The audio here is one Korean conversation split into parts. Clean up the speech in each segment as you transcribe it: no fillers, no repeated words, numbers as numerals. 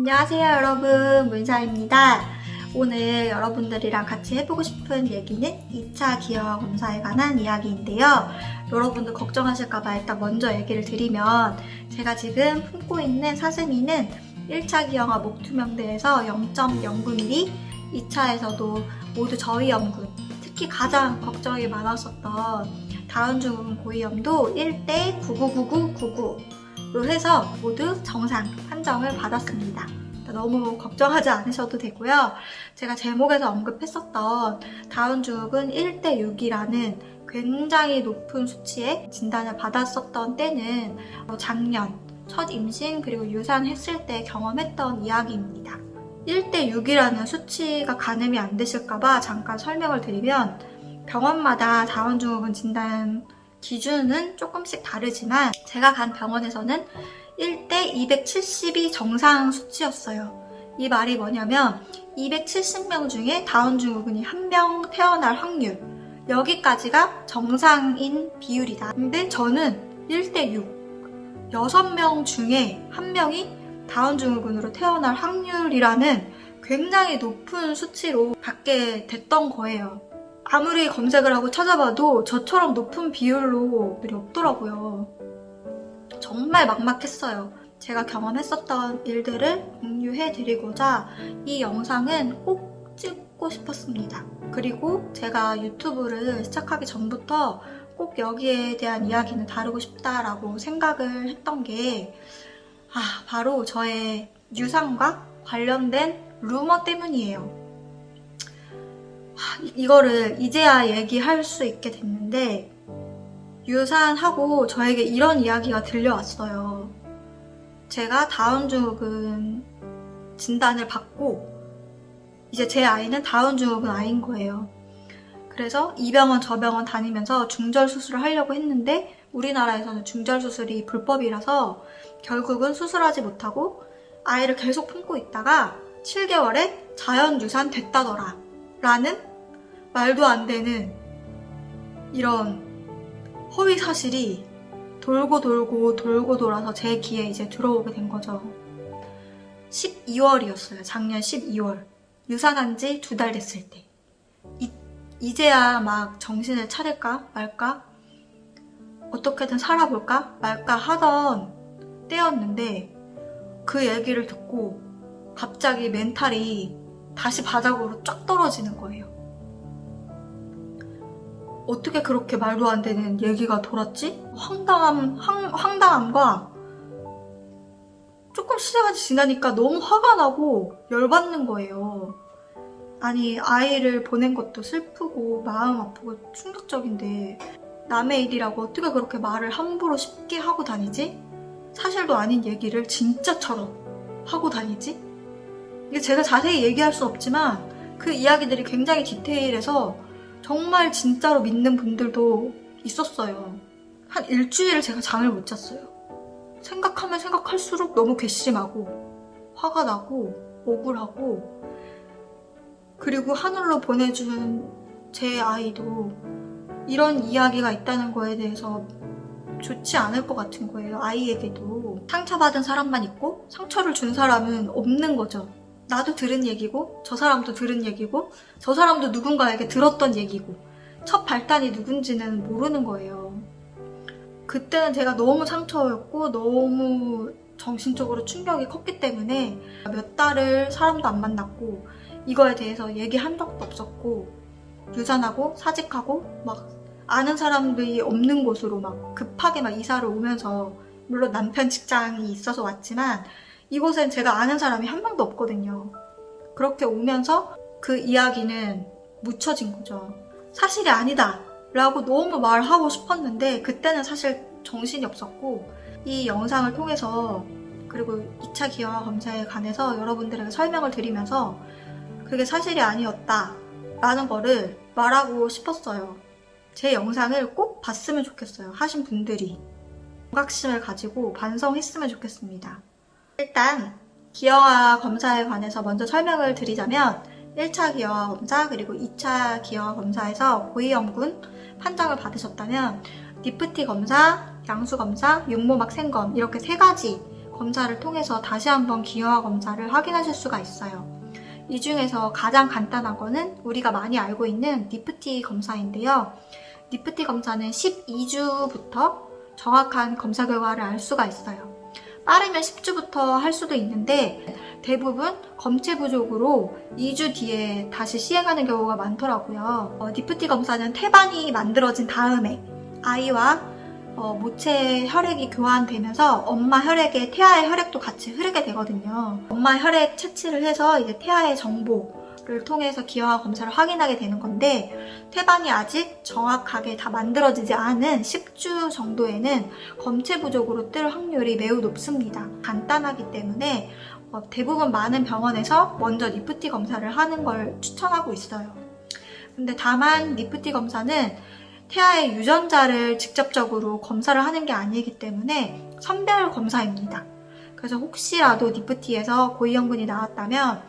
안녕하세요 여러분, 문사입니다. 오늘 여러분들이랑 같이 해보고 싶은 얘기는 2차 기형아 검사에 관한 이야기인데요. 여러분들 걱정하실까봐 일단 먼저 얘기를 드리면, 제가 지금 품고 있는 사슴이는 1차 기형아 목투명대에서 0.09mm, 2차에서도 모두 저위험군, 특히 가장 걱정이 많았었던 다운증후군 고위험도 1대 999999로 해서 모두 정상 판정을 받았습니다. 너무 걱정하지 않으셔도 되고요. 제가 제목에서 언급했었던 다운증후군 1대 6이라는 굉장히 높은 수치의 진단을 받았었던 때는 작년 첫 임신 그리고 유산했을 때 경험했던 이야기입니다. 1대 6이라는 수치가 가늠이 안 되실까봐 잠깐 설명을 드리면, 병원마다 다운증후군 진단 기준은 조금씩 다르지만 제가 간 병원에서는 1대 270이 정상 수치였어요. 이 말이 뭐냐면 270명 중에 다운증후군이 1명 태어날 확률, 여기까지가 정상인 비율이다. 근데 저는 1대 6, 6명 중에 1명이 다운증후군으로 태어날 확률이라는 굉장히 높은 수치로 받게 됐던 거예요. 아무리 검색을 하고 찾아봐도 저처럼 높은 비율로들이 없더라고요. 정말 막막했어요. 제가 경험했었던 일들을 공유해드리고자 이 영상은 꼭 찍고 싶었습니다. 그리고 제가 유튜브를 시작하기 전부터 꼭 여기에 대한 이야기는 다루고 싶다라고 생각을 했던 게 바로 저의 유산과 관련된 루머 때문이에요. 이거를 이제야 얘기할 수 있게 됐는데, 유산하고 저에게 이런 이야기가 들려왔어요. 제가 다운증후군 진단을 받고 이제 제 아이는 다운증후군 아이인 거예요. 그래서 이 병원 저 병원 다니면서 중절 수술을 하려고 했는데 우리나라에서는 중절 수술이 불법이라서 결국은 수술하지 못하고 아이를 계속 품고 있다가 7개월에 자연 유산 됐다더라 라는 말도 안 되는 이런 허위 사실이 돌고 돌아서 제 귀에 이제 들어오게 된 거죠. 12월이었어요. 작년 12월. 유산한 지 2달 됐을 때. 이제야 막 정신을 차릴까 말까, 어떻게든 살아볼까 말까 하던 때였는데, 그 얘기를 듣고 갑자기 멘탈이 다시 바닥으로 쫙 떨어지는 거예요. 어떻게 그렇게 말도 안 되는 얘기가 돌았지? 황당함과 조금 시간이 지나니까 너무 화가 나고 열받는 거예요. 아니, 아이를 보낸 것도 슬프고 마음 아프고 충격적인데 남의 일이라고 어떻게 그렇게 말을 함부로 쉽게 하고 다니지? 사실도 아닌 얘기를 진짜처럼 하고 다니지? 이게 제가 자세히 얘기할 수 없지만 그 이야기들이 굉장히 디테일해서 정말 진짜로 믿는 분들도 있었어요. 한 일주일을 제가 잠을 못 잤어요. 생각하면 생각할수록 너무 괘씸하고 화가 나고 억울하고, 그리고 하늘로 보내준 제 아이도 이런 이야기가 있다는 거에 대해서 좋지 않을 것 같은 거예요. 아이에게도 상처받은 사람만 있고 상처를 준 사람은 없는 거죠. 나도 들은 얘기고 저 사람도 들은 얘기고 저 사람도 누군가에게 들었던 얘기고 첫 발단이 누군지는 모르는 거예요. 그때는 제가 너무 상처였고 너무 정신적으로 충격이 컸기 때문에 몇 달을 사람도 안 만났고 이거에 대해서 얘기한 적도 없었고, 유산하고 사직하고 막 아는 사람들이 없는 곳으로 막 급하게 막 이사를 오면서, 물론 남편 직장이 있어서 왔지만 이곳엔 제가 아는 사람이 한 명도 없거든요. 그렇게 오면서 그 이야기는 묻혀진 거죠. 사실이 아니다 라고 너무 말하고 싶었는데 그때는 사실 정신이 없었고, 이 영상을 통해서 그리고 2차 기형아 검사에 관해서 여러분들에게 설명을 드리면서 그게 사실이 아니었다 라는 거를 말하고 싶었어요. 제 영상을 꼭 봤으면 좋겠어요. 하신 분들이 경각심을 가지고 반성했으면 좋겠습니다. 일단 기형아 검사에 관해서 먼저 설명을 드리자면, 1차 기형아 검사 그리고 2차 기형아 검사에서 고위험군 판정을 받으셨다면 디프티 검사, 양수 검사, 육모막 생검 이렇게 3가지 검사를 통해서 다시 한번 기형아 검사를 확인하실 수가 있어요. 이 중에서 가장 간단한 거는 우리가 많이 알고 있는 니프티 검사인데요. 니프티 검사는 12주부터 정확한 검사 결과를 알 수가 있어요. 빠르면 10주부터 할 수도 있는데 대부분 검체 부족으로 2주 뒤에 다시 시행하는 경우가 많더라고요. 니프티 검사는 태반이 만들어진 다음에 아이와 모체 혈액이 교환되면서 엄마 혈액에 태아의 혈액도 같이 흐르게 되거든요. 엄마 혈액 채취를 해서 이제 태아의 정보를 통해서 기형아 검사를 확인하게 되는 건데 태반이 아직 정확하게 다 만들어지지 않은 10주 정도에는 검체 부족으로 뜰 확률이 매우 높습니다. 간단하기 때문에 대부분 많은 병원에서 먼저 니프티 검사를 하는 걸 추천하고 있어요. 근데 다만 니프티 검사는 태아의 유전자를 직접적으로 검사를 하는 게 아니기 때문에 선별 검사입니다. 그래서 혹시라도 니프티에서 고위험군이 나왔다면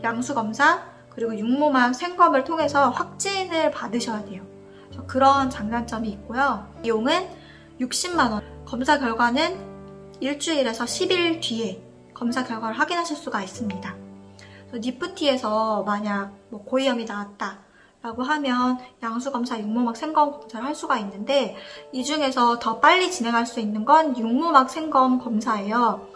양수 검사 그리고 육모막 생검을 통해서 확진을 받으셔야 돼요. 그래서 그런 장단점이 있고요. 비용은 60만 원. 검사 결과는 일주일에서 10일 뒤에 검사 결과를 확인하실 수가 있습니다. 니프티에서 만약 고위험이 나왔다 라고 하면 양수검사, 육모막 생검 검사를 할 수가 있는데 이 중에서 더 빨리 진행할 수 있는 건 육모막 생검 검사예요.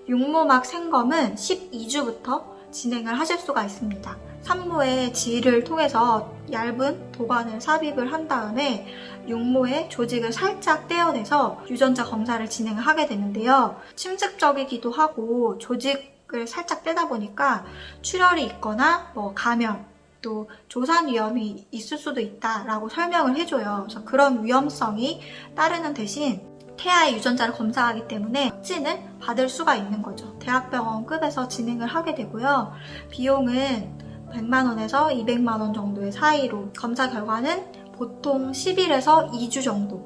육모막 생검은 12주부터 진행을 하실 수가 있습니다. 산모의 지를 통해서 얇은 도관을 삽입을 한 다음에 육모의 조직을 살짝 떼어내서 유전자 검사를 진행을 하게 되는데요. 침습적이기도 하고 조직을 살짝 떼다 보니까 출혈이 있거나 감염, 또 조산 위험이 있을 수도 있다라고 설명을 해줘요. 그래서 그런 위험성이 따르는 대신 태아의 유전자를 검사하기 때문에 확진을 받을 수가 있는 거죠. 대학병원급에서 진행을 하게 되고요. 비용은 100만 원에서 200만 원 정도의 사이로 검사 결과는 보통 10일에서 2주 정도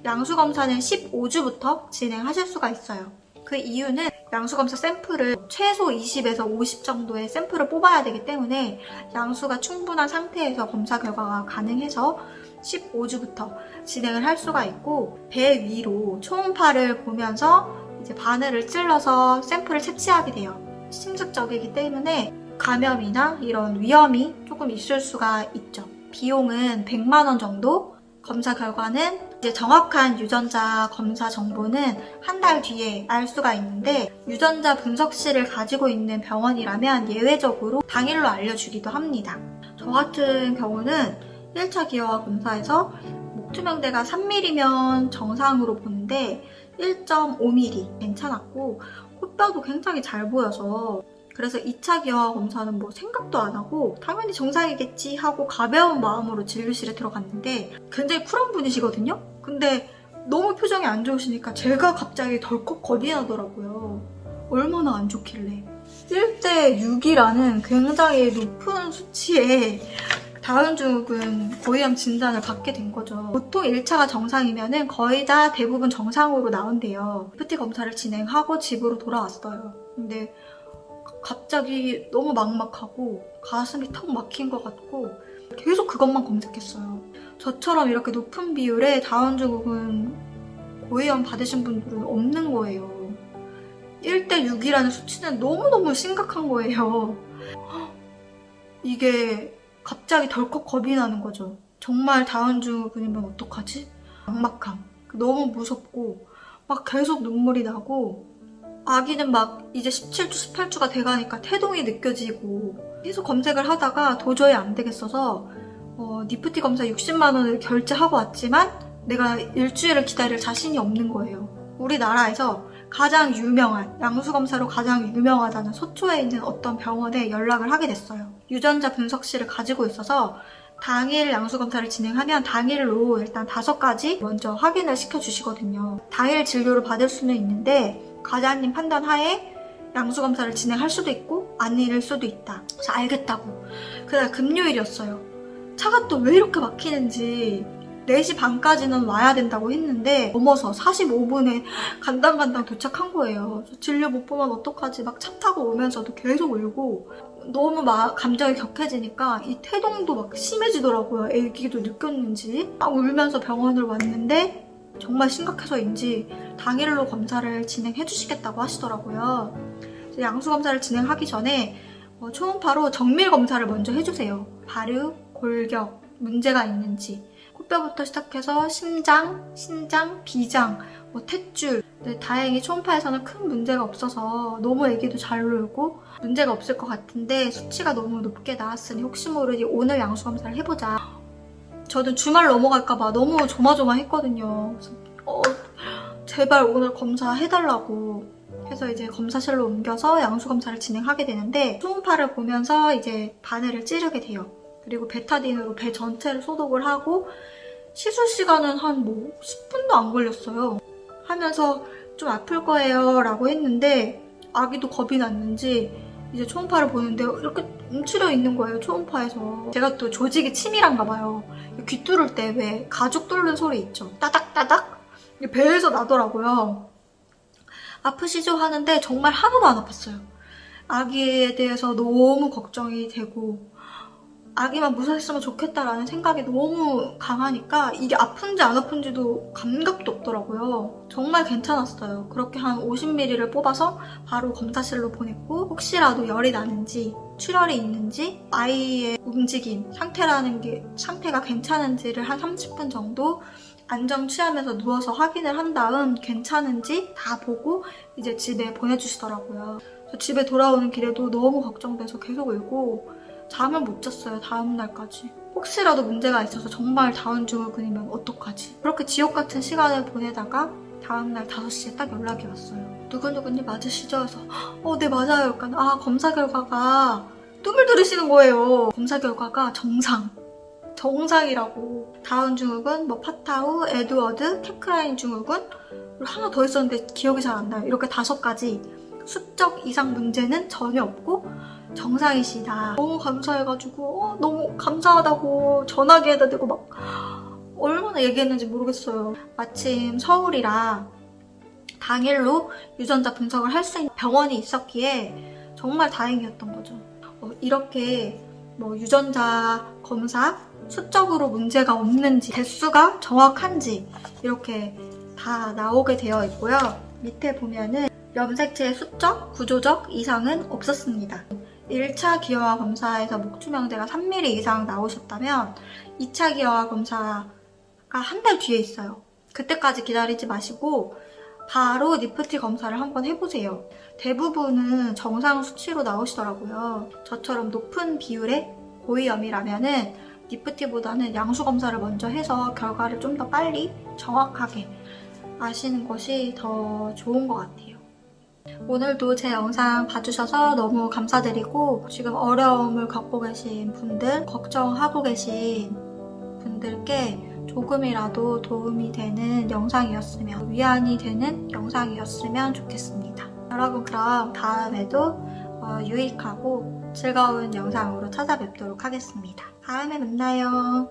양수검사는 15주부터 진행하실 수가 있어요. 그 이유는 양수검사 샘플을 최소 20에서 50 정도의 샘플을 뽑아야 되기 때문에 양수가 충분한 상태에서 검사 결과가 가능해서 15주부터 진행을 할 수가 있고 배 위로 초음파를 보면서 이제 바늘을 찔러서 샘플을 채취하게 돼요. 침습적이기 때문에 감염이나 이런 위험이 조금 있을 수가 있죠. 비용은 100만 원 정도, 검사 결과는 이제 정확한 유전자 검사 정보는 한 달 뒤에 알 수가 있는데 유전자 분석실을 가지고 있는 병원이라면 예외적으로 당일로 알려주기도 합니다. 저 같은 경우는 1차 기형아 검사에서 목투명대가 3mm면 정상으로 보는데 1.5mm 괜찮았고 코뼈도 굉장히 잘 보여서 그래서 2차 기형아 검사는 생각도 안 하고 당연히 정상이겠지 하고 가벼운 마음으로 진료실에 들어갔는데 굉장히 쿨한 분이시거든요? 근데 너무 표정이 안 좋으시니까 제가 갑자기 덜컥 겁이 나더라고요. 얼마나 안 좋길래. 1대 6이라는 굉장히 높은 수치에 다은증후군 고위험 진단을 받게 된 거죠. 보통 1차가 정상이면 거의 다 대부분 정상으로 나온대요. PT 검사를 진행하고 집으로 돌아왔어요. 근데 갑자기 너무 막막하고 가슴이 턱 막힌 것 같고 계속 그것만 검색했어요. 저처럼 이렇게 높은 비율의 다운증후군 고위험 받으신 분들은 없는 거예요. 1대 6이라는 수치는 너무너무 심각한 거예요. 이게 갑자기 덜컥 겁이 나는 거죠. 정말 다운증후군이면 어떡하지? 막막함. 너무 무섭고 막 계속 눈물이 나고 아기는 이제 17주, 18주가 돼가니까 태동이 느껴지고 계속 검색을 하다가 도저히 안 되겠어서 니프티 검사 60만 원을 결제하고 왔지만 내가 일주일을 기다릴 자신이 없는 거예요. 우리나라에서 가장 유명한, 양수검사로 가장 유명하다는 서초에 있는 어떤 병원에 연락을 하게 됐어요. 유전자 분석실을 가지고 있어서 당일 양수검사를 진행하면 당일로 일단 5가지 먼저 확인을 시켜주시거든요. 당일 진료를 받을 수는 있는데 과장님 판단 하에 양수검사를 진행할 수도 있고 아닐 수도 있다. 그래서 알겠다고. 그날 금요일이었어요. 차가 또 왜 이렇게 막히는지 4시 반까지는 와야 된다고 했는데 넘어서 45분에 간당간당 도착한 거예요. 진료 못 보면 어떡하지? 막 차 타고 오면서도 계속 울고 너무 감정이 격해지니까 이 태동도 막 심해지더라고요. 애기도 느꼈는지. 막 울면서 병원을 왔는데 정말 심각해서인지 당일로 검사를 진행해 주시겠다고 하시더라고요. 양수 검사를 진행하기 전에 초음파로 정밀 검사를 먼저 해주세요. 발육, 골격, 문제가 있는지, 코뼈부터 시작해서 심장, 신장, 비장, 탯줄. 근데 다행히 초음파에서는 큰 문제가 없어서 너무 아기도 잘 놀고 문제가 없을 것 같은데 수치가 너무 높게 나왔으니 혹시 모르니 오늘 양수 검사를 해보자. 저는 주말 넘어갈까봐 너무 조마조마했거든요. 그래서 제발 오늘 검사 해달라고 해서 이제 검사실로 옮겨서 양수 검사를 진행하게 되는데 초음파를 보면서 이제 바늘을 찌르게 돼요. 그리고 베타딘으로 배 전체를 소독을 하고 시술 시간은 한 10분도 안 걸렸어요. 하면서 좀 아플 거예요 라고 했는데 아기도 겁이 났는지 이제 초음파를 보는데 이렇게 움츠려 있는 거예요, 초음파에서. 제가 또 조직이 치밀한가 봐요. 귀 뚫을 때 왜 가죽 뚫는 소리 있죠? 따닥따닥? 배에서 나더라고요. 아프시죠? 하는데 정말 하나도 안 아팠어요. 아기에 대해서 너무 걱정이 되고 아기만 무사했으면 좋겠다라는 생각이 너무 강하니까 이게 아픈지 안 아픈지도 감각도 없더라고요. 정말 괜찮았어요. 그렇게 한 50ml를 뽑아서 바로 검사실로 보냈고 혹시라도 열이 나는지 출혈이 있는지 아이의 움직임, 상태가 괜찮은지를 한 30분 정도 안정 취하면서 누워서 확인을 한 다음 괜찮은지 다 보고 이제 집에 보내주시더라고요. 집에 돌아오는 길에도 너무 걱정돼서 계속 울고 잠을 못 잤어요, 다음날까지. 혹시라도 문제가 있어서 정말 다운증후군이면 어떡하지? 그렇게 지옥 같은 시간을 보내다가 다음날 5시에 딱 연락이 왔어요. 누구누구님 맞으시죠? 그래서 네 맞아요. 그러니까 검사 결과가 뜸을 들이시는 거예요. 검사 결과가 정상이라고. 다운증후군, 파타우, 에드워드, 캡크라인 증후군 그리고 하나 더 있었는데 기억이 잘 안 나요. 이렇게 5가지 수적 이상 문제는 전혀 없고 정상이시다. 너무 감사해가지고 너무 감사하다고 전화기에다 대고 막 얼마나 얘기했는지 모르겠어요. 마침 서울이라 당일로 유전자 분석을 할 수 있는 병원이 있었기에 정말 다행이었던 거죠. 이렇게 유전자 검사 수적으로 문제가 없는지 개수가 정확한지 이렇게 다 나오게 되어 있고요. 밑에 보면은 염색체의 수적, 구조적 이상은 없었습니다. 1차 기형아 검사에서 목주명제가 3mm 이상 나오셨다면 2차 기형아 검사가 한 달 뒤에 있어요. 그때까지 기다리지 마시고 바로 니프티 검사를 한번 해보세요. 대부분은 정상 수치로 나오시더라고요. 저처럼 높은 비율의 고위염이라면은 니프티보다는 양수 검사를 먼저 해서 결과를 좀 더 빨리 정확하게 아시는 것이 더 좋은 것 같아요. 오늘도 제 영상 봐주셔서 너무 감사드리고 지금 어려움을 겪고 계신 분들, 걱정하고 계신 분들께 조금이라도 도움이 되는 영상이었으면, 위안이 되는 영상이었으면 좋겠습니다. 여러분 그럼 다음에도 유익하고 즐거운 영상으로 찾아뵙도록 하겠습니다. 다음에 만나요.